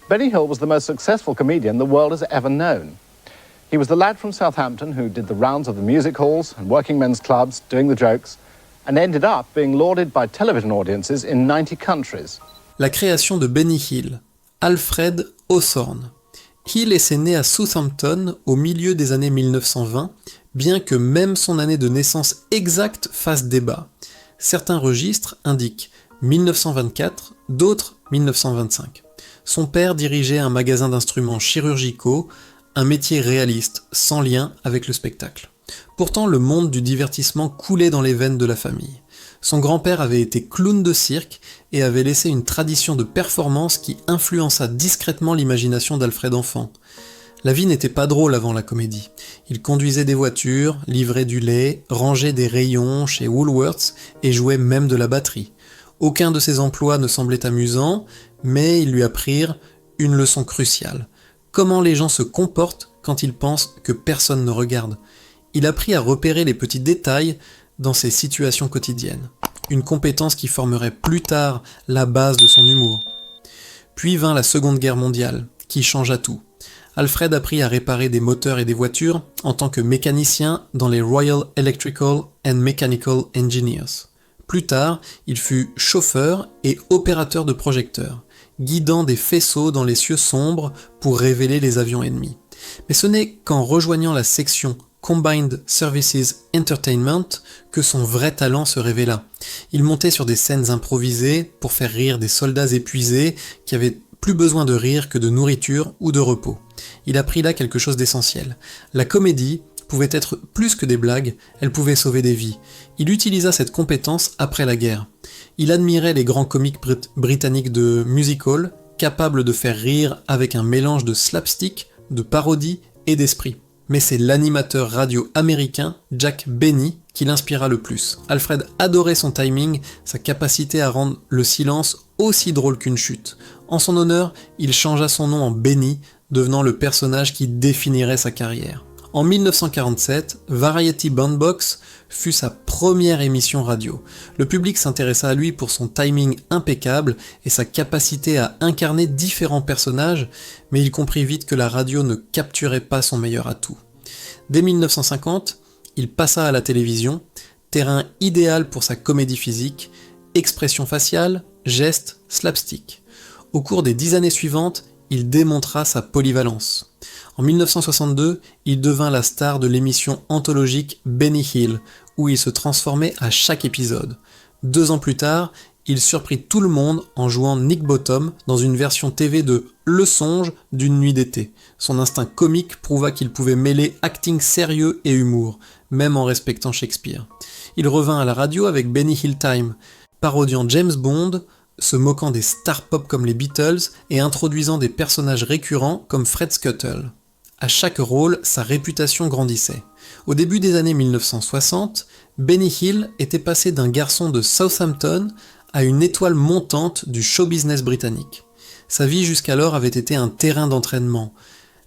Benny Hill was the most successful comedian the world has ever known. He was the lad from Southampton who did the rounds of the music halls and working men's clubs doing the jokes and ended up being lauded by television audiences in 90 countries. La création de Benny Hill, Alfred Hawthorne. Hill est né à Southampton au milieu des années 1920, bien que même son année de naissance exacte fasse débat. Certains registres indiquent 1924, d'autres 1925. Son père dirigeait un magasin d'instruments chirurgicaux, un métier réaliste, sans lien avec le spectacle. Pourtant, le monde du divertissement coulait dans les veines de la famille. Son grand-père avait été clown de cirque et avait laissé une tradition de performance qui influença discrètement l'imagination d'Alfred enfant. La vie n'était pas drôle avant la comédie. Il conduisait des voitures, livrait du lait, rangeait des rayons chez Woolworths et jouait même de la batterie. Aucun de ses emplois ne semblait amusant, mais ils lui apprirent une leçon cruciale. Comment les gens se comportent quand ils pensent que personne ne regarde. Il apprit à repérer les petits détails dans ses situations quotidiennes. Une compétence qui formerait plus tard la base de son humour. Puis vint la Seconde Guerre mondiale, qui changea tout. Alfred apprit à réparer des moteurs et des voitures en tant que mécanicien dans les Royal Electrical and Mechanical Engineers. Plus tard, il fut chauffeur et opérateur de projecteurs, guidant des faisceaux dans les cieux sombres pour révéler les avions ennemis. Mais ce n'est qu'en rejoignant la section Combined Services Entertainment que son vrai talent se révéla. Il montait sur des scènes improvisées pour faire rire des soldats épuisés qui avaient plus besoin de rire que de nourriture ou de repos. Il apprit là quelque chose d'essentiel. La comédie pouvait être plus que des blagues, elle pouvait sauver des vies. Il utilisa cette compétence après la guerre. Il admirait les grands comiques britanniques de music-hall, capables de faire rire avec un mélange de slapstick, de parodie et d'esprit. Mais c'est l'animateur radio américain Jack Benny qui l'inspira le plus. Alfred adorait son timing, sa capacité à rendre le silence aussi drôle qu'une chute. En son honneur, il changea son nom en Benny, devenant le personnage qui définirait sa carrière. En 1947, Variety Bandbox fut sa première émission radio. Le public s'intéressa à lui pour son timing impeccable et sa capacité à incarner différents personnages, mais il comprit vite que la radio ne capturait pas son meilleur atout. Dès 1950, il passa à la télévision, terrain idéal pour sa comédie physique, expression faciale, gestes, slapstick. Au cours des 10 années suivantes, il démontra sa polyvalence. En 1962, il devint la star de l'émission anthologique Benny Hill, où il se transformait à chaque épisode. 2 ans plus tard, il surprit tout le monde en jouant Nick Bottom dans une version TV de Le songe d'une nuit d'été. Son instinct comique prouva qu'il pouvait mêler acting sérieux et humour, même en respectant Shakespeare. Il revint à la radio avec Benny Hill Time, parodiant James Bond, se moquant des stars pop comme les Beatles et introduisant des personnages récurrents comme Fred Scuttle. À chaque rôle, sa réputation grandissait. Au début des années 1960, Benny Hill était passé d'un garçon de Southampton à une étoile montante du show business britannique. Sa vie jusqu'alors avait été un terrain d'entraînement.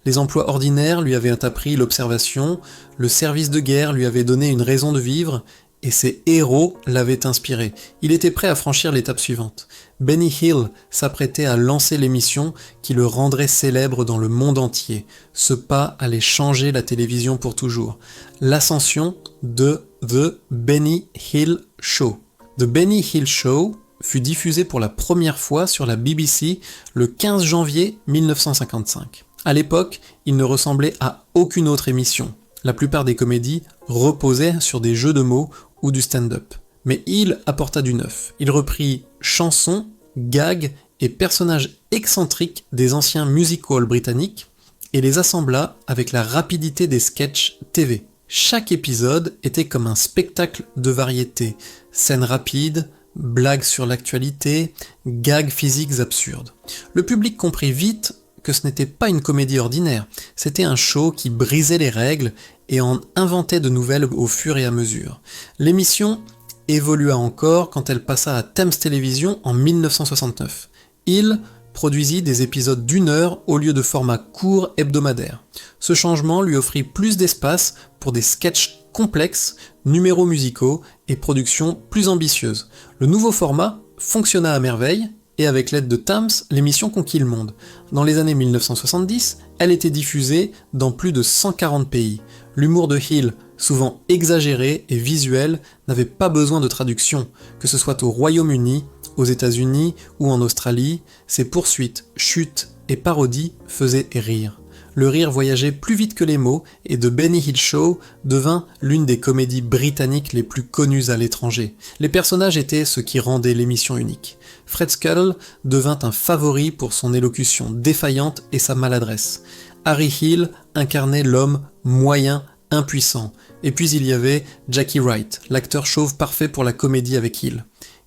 Les emplois ordinaires lui avaient appris l'observation, le service de guerre lui avait donné une raison de vivre, et ses héros l'avaient inspiré. Il était prêt à franchir l'étape suivante. Benny Hill s'apprêtait à lancer l'émission qui le rendrait célèbre dans le monde entier. Ce pas allait changer la télévision pour toujours. L'ascension de The Benny Hill Show. The Benny Hill Show fut diffusé pour la première fois sur la BBC le 15 janvier 1955. À l'époque, il ne ressemblait à aucune autre émission. La plupart des comédies reposaient sur des jeux de mots ou du stand-up. Mais Hill apporta du neuf. Il reprit chansons, gags et personnages excentriques des anciens music-halls britanniques et les assembla avec la rapidité des sketchs TV. Chaque épisode était comme un spectacle de variété. Scènes rapides, blagues sur l'actualité, gags physiques absurdes. Le public comprit vite que ce n'était pas une comédie ordinaire, c'était un show qui brisait les règles et en inventait de nouvelles au fur et à mesure. L'émission évolua encore quand elle passa à Thames Television en 1969. Hill produisit des épisodes d'1 heure au lieu de formats courts hebdomadaires. Ce changement lui offrit plus d'espace pour des sketchs complexes, numéros musicaux et productions plus ambitieuses. Le nouveau format fonctionna à merveille et avec l'aide de Thames, l'émission conquit le monde. Dans les années 1970, elle était diffusée dans plus de 140 pays. L'humour de Hill, souvent exagéré et visuel, n'avait pas besoin de traduction, que ce soit au Royaume-Uni, aux États-Unis ou en Australie, ses poursuites, chutes et parodies faisaient rire. Le rire voyageait plus vite que les mots et The Benny Hill Show devint l'une des comédies britanniques les plus connues à l'étranger. Les personnages étaient ce qui rendait l'émission unique. Fred Scuttle devint un favori pour son élocution défaillante et sa maladresse. Harry Hill incarnait l'homme moyen, impuissant. Et puis il y avait Jackie Wright, l'acteur chauve parfait pour la comédie avec Hill.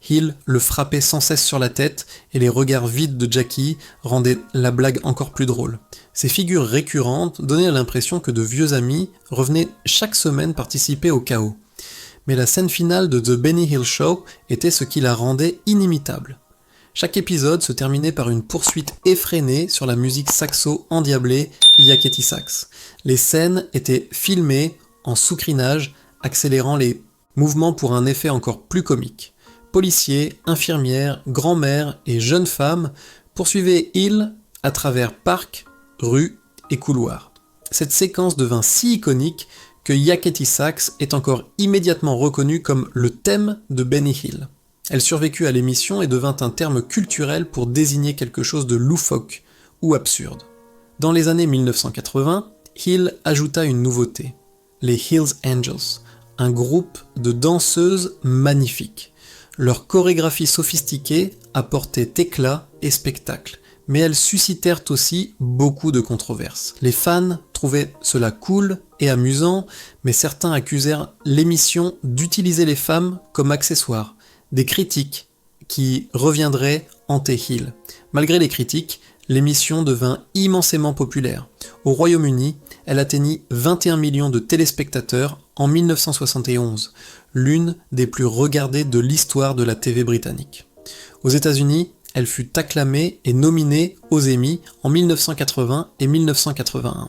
Hill le frappait sans cesse sur la tête et les regards vides de Jackie rendaient la blague encore plus drôle. Ces figures récurrentes donnaient l'impression que de vieux amis revenaient chaque semaine participer au chaos. Mais la scène finale de The Benny Hill Show était ce qui la rendait inimitable. Chaque épisode se terminait par une poursuite effrénée sur la musique saxo endiablée Yakety Sax. Les scènes étaient filmées en sous-crinage, accélérant les mouvements pour un effet encore plus comique. Policiers, infirmières, grand-mères et jeunes femmes poursuivaient Hill à travers parcs, rues et couloirs. Cette séquence devint si iconique que Yakety Sax est encore immédiatement reconnue comme le thème de Benny Hill. Elle survécut à l'émission et devint un terme culturel pour désigner quelque chose de loufoque ou absurde. Dans les années 1980, Hill ajouta une nouveauté, les Hills Angels, un groupe de danseuses magnifiques. Leur chorégraphie sophistiquée apportait éclat et spectacle, mais elles suscitèrent aussi beaucoup de controverses. Les fans trouvaient cela cool et amusant, mais certains accusèrent l'émission d'utiliser les femmes comme accessoires, des critiques qui reviendraient hanter Hill. Malgré les critiques, l'émission devint immensément populaire. Au Royaume-Uni, elle atteignit 21 millions de téléspectateurs en 1971, l'une des plus regardées de l'histoire de la TV britannique. Aux États-Unis, elle fut acclamée et nominée aux Emmy en 1980 et 1981.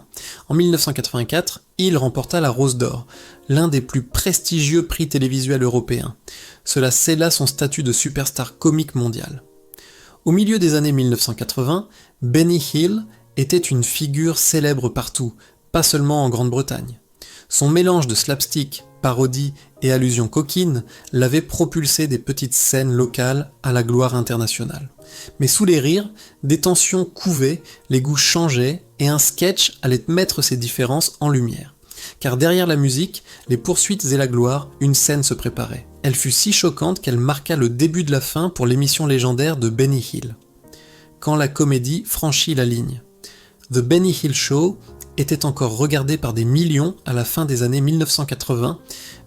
En 1984, Hill remporta la Rose d'Or, l'un des plus prestigieux prix télévisuels européens. Cela scella son statut de superstar comique mondial. Au milieu des années 1980, Benny Hill était une figure célèbre partout, pas seulement en Grande-Bretagne. Son mélange de slapstick, parodie et allusions coquines l'avait propulsé des petites scènes locales à la gloire internationale. Mais sous les rires, des tensions couvaient, les goûts changeaient et un sketch allait mettre ces différences en lumière. Car derrière la musique, les poursuites et la gloire, une scène se préparait. Elle fut si choquante qu'elle marqua le début de la fin pour l'émission légendaire de Benny Hill. Quand la comédie franchit la ligne. The Benny Hill Show était encore regardé par des millions à la fin des années 1980,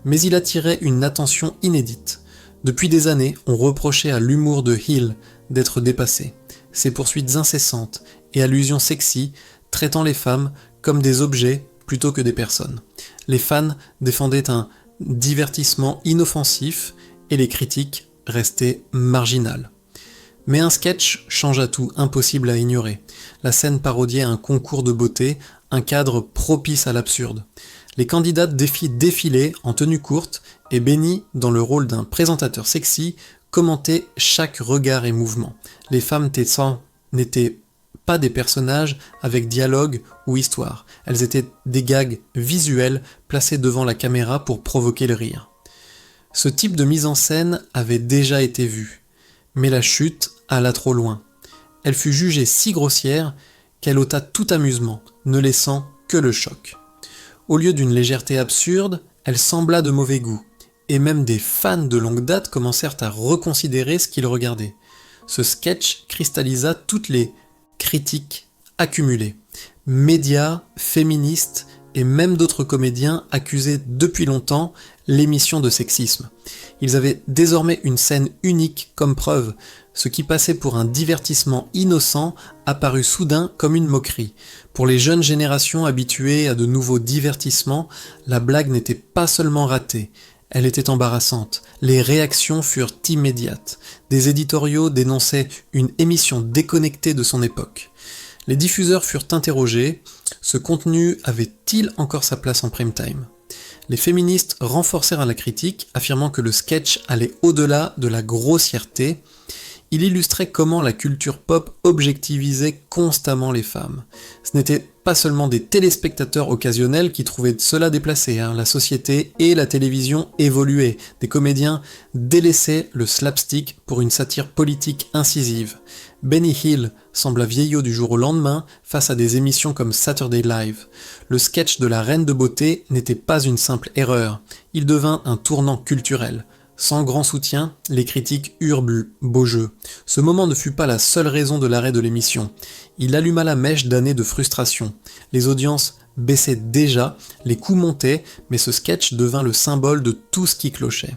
mais il attirait une attention inédite. Depuis des années, on reprochait à l'humour de Hill d'être dépassé. Ses poursuites incessantes et allusions sexy traitant les femmes comme des objets plutôt que des personnes. Les fans défendaient un divertissement inoffensif et les critiques restaient marginales. Mais un sketch changea tout, impossible à ignorer. La scène parodiait un concours de beauté, un cadre propice à l'absurde. Les candidates défilaient en tenue courte et Benny, dans le rôle d'un présentateur sexy, commentait chaque regard et mouvement. Les femmes n'étaient pas des personnages avec dialogue ou histoire. Elles étaient des gags visuels placés devant la caméra pour provoquer le rire. Ce type de mise en scène avait déjà été vu, mais la chute alla trop loin. Elle fut jugée si grossière qu'elle ôta tout amusement, ne laissant que le choc. Au lieu d'une légèreté absurde, elle sembla de mauvais goût, et même des fans de longue date commencèrent à reconsidérer ce qu'ils regardaient. Ce sketch cristallisa toutes les critiques accumulées. Médias, féministes et même d'autres comédiens accusaient depuis longtemps l'émission de sexisme. Ils avaient désormais une scène unique comme preuve. Ce qui passait pour un divertissement innocent apparut soudain comme une moquerie. Pour les jeunes générations habituées à de nouveaux divertissements, la blague n'était pas seulement ratée, elle était embarrassante. Les réactions furent immédiates. Des éditoriaux dénonçaient une émission déconnectée de son époque. Les diffuseurs furent interrogés, ce contenu avait-il encore sa place en prime time ? Les féministes renforcèrent la critique, affirmant que le sketch allait au-delà de la grossièreté. Il illustrait comment la culture pop objectivisait constamment les femmes. Ce n'était pas seulement des téléspectateurs occasionnels qui trouvaient cela déplacé, la société et la télévision évoluaient, des comédiens délaissaient le slapstick pour une satire politique incisive. Benny Hill sembla vieillot du jour au lendemain face à des émissions comme Saturday Live. Le sketch de la Reine de Beauté n'était pas une simple erreur, il devint un tournant culturel. Sans grand soutien, les critiques eurent beau jeu. Ce moment ne fut pas la seule raison de l'arrêt de l'émission. Il alluma la mèche d'années de frustration. Les audiences baissaient déjà, les coûts montaient, mais ce sketch devint le symbole de tout ce qui clochait.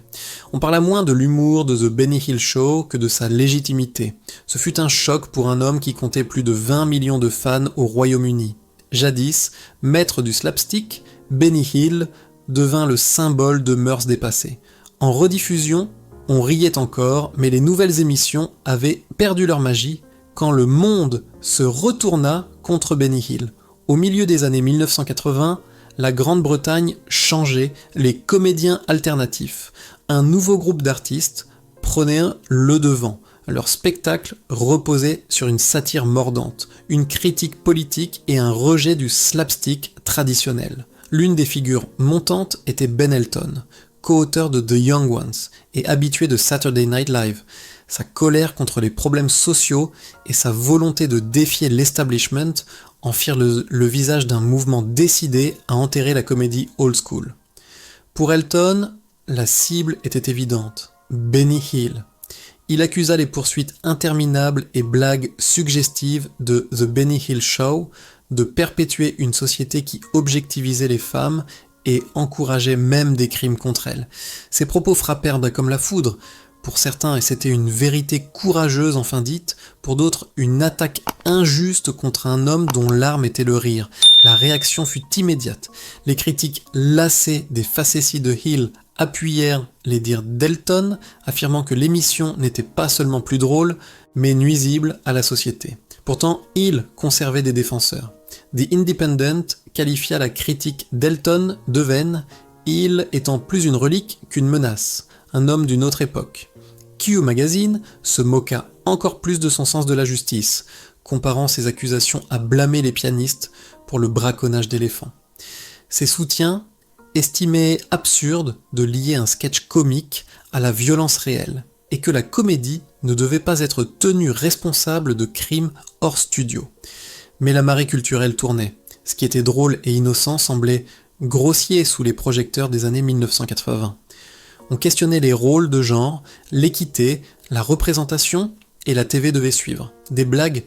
On parla moins de l'humour de The Benny Hill Show que de sa légitimité. Ce fut un choc pour un homme qui comptait plus de 20 millions de fans au Royaume-Uni. Jadis, maître du slapstick, Benny Hill devint le symbole de mœurs dépassées. En rediffusion, on riait encore, mais les nouvelles émissions avaient perdu leur magie quand le monde se retourna contre Benny Hill. Au milieu des années 1980, la Grande-Bretagne changeait, les comédiens alternatifs. Un nouveau groupe d'artistes prenait le devant. Leur spectacle reposait sur une satire mordante, une critique politique et un rejet du slapstick traditionnel. L'une des figures montantes était Ben Elton, co-auteur de The Young Ones et habitué de Saturday Night Live. Sa colère contre les problèmes sociaux et sa volonté de défier l'establishment en firent le visage d'un mouvement décidé à enterrer la comédie old school. Pour Elton, la cible était évidente, Benny Hill. Il accusa les poursuites interminables et blagues suggestives de The Benny Hill Show de perpétuer une société qui objectivisait les femmes et encourageait même des crimes contre elles. Ces propos frappèrent comme la foudre. Pour certains, et c'était une vérité courageuse enfin dite, pour d'autres, une attaque injuste contre un homme dont l'arme était le rire. La réaction fut immédiate. Les critiques lassés des facéties de Hill appuyèrent les dires d'Elton, affirmant que l'émission n'était pas seulement plus drôle, mais nuisible à la société. Pourtant, Hill conservait des défenseurs. The Independent qualifia la critique d'Elton de vaine, Hill étant plus une relique qu'une menace, un homme d'une autre époque. Q Magazine se moqua encore plus de son sens de la justice, comparant ses accusations à blâmer les pianistes pour le braconnage d'éléphants. Ses soutiens estimaient absurde de lier un sketch comique à la violence réelle, et que la comédie ne devait pas être tenue responsable de crimes hors studio. Mais la marée culturelle tournait. Ce qui était drôle et innocent semblait grossier sous les projecteurs des années 1980. On questionnait les rôles de genre, l'équité, la représentation, et la TV devait suivre. Des blagues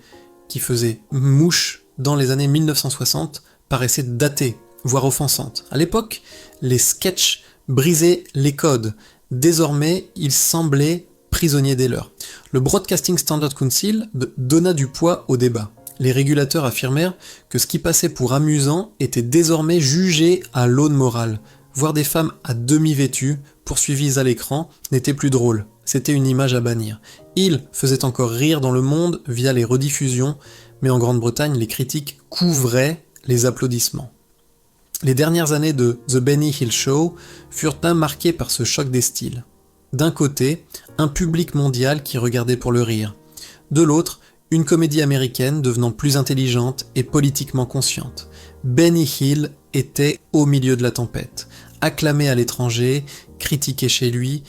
qui faisaient mouche dans les années 1960 paraissaient datées, voire offensantes. À l'époque, les sketchs brisaient les codes. Désormais, ils semblaient prisonniers des leurs. Le Broadcasting Standard Council donna du poids au débat. Les régulateurs affirmèrent que ce qui passait pour amusant était désormais jugé à l'aune morale. Voir des femmes à demi vêtues, poursuivies à l'écran, n'était plus drôle. C'était une image à bannir. Hill faisait encore rire dans le monde via les rediffusions, mais en Grande-Bretagne, les critiques couvraient les applaudissements. Les dernières années de The Benny Hill Show furent marquées par ce choc des styles. D'un côté, un public mondial qui regardait pour le rire. De l'autre, une comédie américaine devenant plus intelligente et politiquement consciente. Benny Hill était au milieu de la tempête. Acclamé à l'étranger, critiqué chez lui,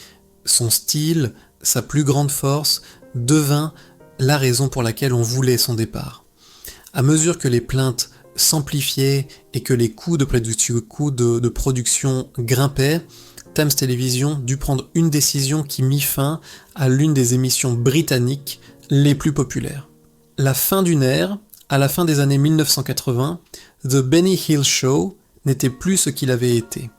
son style, sa plus grande force, devint la raison pour laquelle on voulait son départ. À mesure que les plaintes s'amplifiaient et que les coûts de production grimpaient, Thames Television dut prendre une décision qui mit fin à l'une des émissions britanniques les plus populaires. La fin d'une ère, à la fin des années 1980, The Benny Hill Show n'était plus ce qu'il avait été.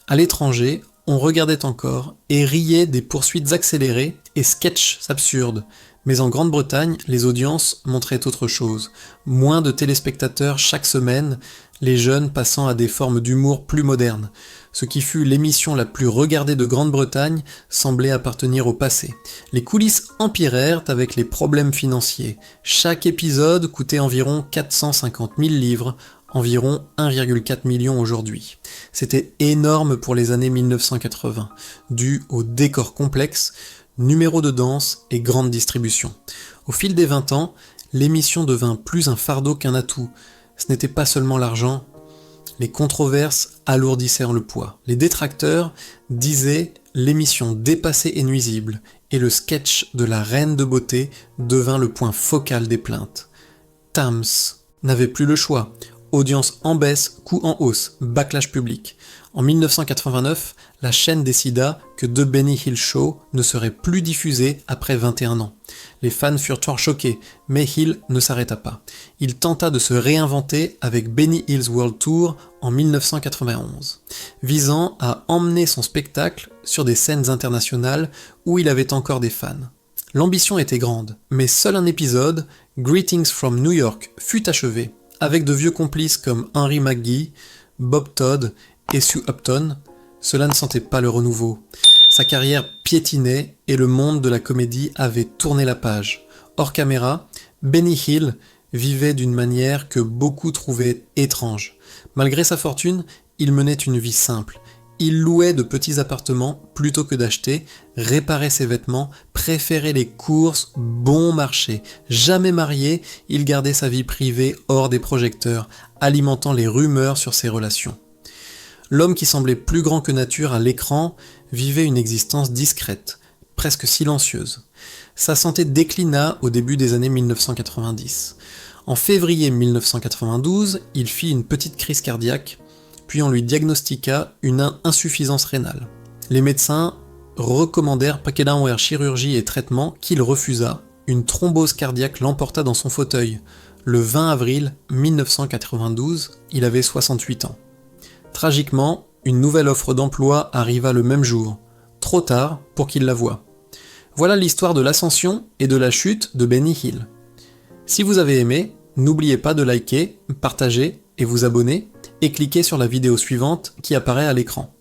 À l'étranger, on regardait encore et riait des poursuites accélérées et sketchs absurdes. Mais en Grande-Bretagne, les audiences montraient autre chose. Moins de téléspectateurs chaque semaine, les jeunes passant à des formes d'humour plus modernes. Ce qui fut l'émission la plus regardée de Grande-Bretagne semblait appartenir au passé. Les coulisses empirèrent avec les problèmes financiers. Chaque épisode coûtait environ 450 000 livres, environ 1,4 million aujourd'hui. C'était énorme pour les années 1980, dû au décor complexe, numéros de danse et grande distribution. Au fil des 20 ans, l'émission devint plus un fardeau qu'un atout. Ce n'était pas seulement l'argent, les controverses alourdissèrent le poids. Les détracteurs disaient l'émission dépassée et nuisible, et le sketch de la reine de beauté devint le point focal des plaintes. Tams n'avait plus le choix. Audience en baisse, coût en hausse, backlash public. En 1989, la chaîne décida que The Benny Hill Show ne serait plus diffusé après 21 ans. Les fans furent fort choqués, mais Hill ne s'arrêta pas. Il tenta de se réinventer avec Benny Hill's World Tour en 1991, visant à emmener son spectacle sur des scènes internationales où il avait encore des fans. L'ambition était grande, mais seul un épisode, Greetings from New York, fut achevé, avec de vieux complices comme Henry McGee, Bob Todd et Sue Upton. Cela ne sentait pas le renouveau. Sa carrière piétinait et le monde de la comédie avait tourné la page. Hors caméra, Benny Hill vivait d'une manière que beaucoup trouvaient étrange. Malgré sa fortune, il menait une vie simple. Il louait de petits appartements plutôt que d'acheter, réparait ses vêtements, préférait les courses bon marché. Jamais marié, il gardait sa vie privée hors des projecteurs, alimentant les rumeurs sur ses relations. L'homme qui semblait plus grand que nature à l'écran vivait une existence discrète, presque silencieuse. Sa santé déclina au début des années 1990. En février 1992, il fit une petite crise cardiaque, puis on lui diagnostiqua une insuffisance rénale. Les médecins recommandèrent Pakedanwer chirurgie et traitement qu'il refusa. Une thrombose cardiaque l'emporta dans son fauteuil. Le 20 avril 1992, il avait 68 ans. Tragiquement, une nouvelle offre d'emploi arriva le même jour, trop tard pour qu'il la voie. Voilà l'histoire de l'ascension et de la chute de Benny Hill. Si vous avez aimé, n'oubliez pas de liker, partager et vous abonner, et cliquez sur la vidéo suivante qui apparaît à l'écran.